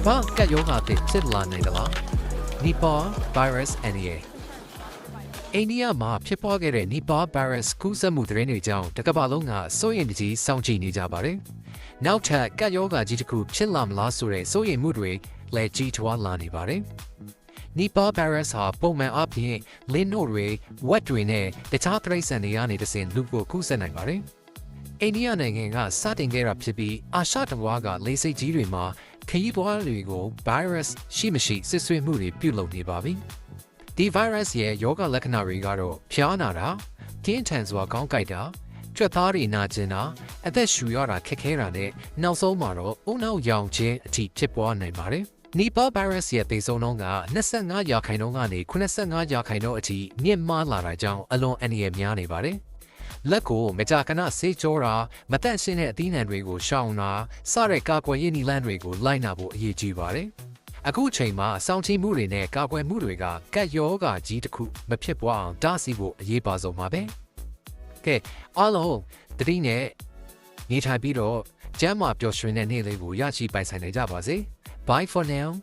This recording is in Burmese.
ဘာကတ်ယောဂတဲ့ဖြစ်လာနေသလားနီပါဗိုင်းရပ်စ်အန်ဒီအိန္ဒိယမှာဖြစ်ပွားခဲ့တဲ့နီပါဗိုင်းရပ်စ်ကူးစက်မှုသတင်းတွေကြောင့်တကမ္ဘာလုံးကစိုးရိမ်ကြီးစောင့်ကြည့်နေကြပါတယ်။နောက်ထပ်ကတ်ယောဂကြီးတစ်ခုဖြစ်လာမလားဆိုတဲ့စိုးရိမ်မှုတွေလည်းကြီးထွားလာနေပါတယ်။နီပါဗိုင်းရပ်စ်ဟာပုံမှန်အားဖြင့်လင်းနို့တွေဝက်တွေနဲ့တခြားတိရစ္ဆာန်တွေကနေတဆင့်လူကိုကူးစက်နိုင်ပါတယ်။အိန္ဒိယနိုင်ငံကစတင်ခဲ့တာဖြစ်ပြီးအာရှတဝါကလေဆိပ်ကြီးတွေမှာခရီးသွားတွေကိုဗိုင်းရပ်စ်ရှိမရှိစစ်ဆေးမှုတွေပြုလုပ်နေပါပြီ။ဒီဗိုင်းရပ်စ်ရဲ့ရောဂါလက္ခဏာတွေကတော့ဖျားနာတာ၊ကင်းထန်စွာခေါင်းကိုက်တာ၊ကြွက်သားတွေနာကျင်တာ၊အသက်ရှူရတာခက်ခဲတာနဲ့နောက်ဆုံးမှာတော့ဦးနှောက်ရောင်ခြင်းအထိဖြစ်ပွားနိုင်ပါတယ်။နီပါဗိုင်းရပ်စ်ရဲ့သေဆုံးနှုန်းက25%ကနေ85%အထိမြင့်မားလာတာကြောင့်အလွန်အန္တရာယ်များနေပါတယ်။လက်ကိုမကြာခဏဆေးကြောတာမတန့်ရှင်းတဲ့အသီးနှံတွေကိုရှောင်တာစတဲ့ကာကွယ်ရေးနည်းလမ်းတွေကိုလိုက်နာဖို့အရေးကြီးပါတယ်။အခုချိန်မှာစောင့်ကြည့်မှုတွေနဲ့ကာကွယ်မှုတွေကကတ်ရောဂါကြီးတစ်ခုမဖြစ်ပွားအောင်တားဆီးဖို့အရေးပါဆုံးပါပဲ။ကဲအားလုံးတတိနဲ့နေထိုင်ပြီးတော့ကျမ်းမာပျော်ရွှင်တဲ့နေ့လေးကိုရရှိပိုင်ဆိုင်နိုင်ကြပါစေ။ Bye for now.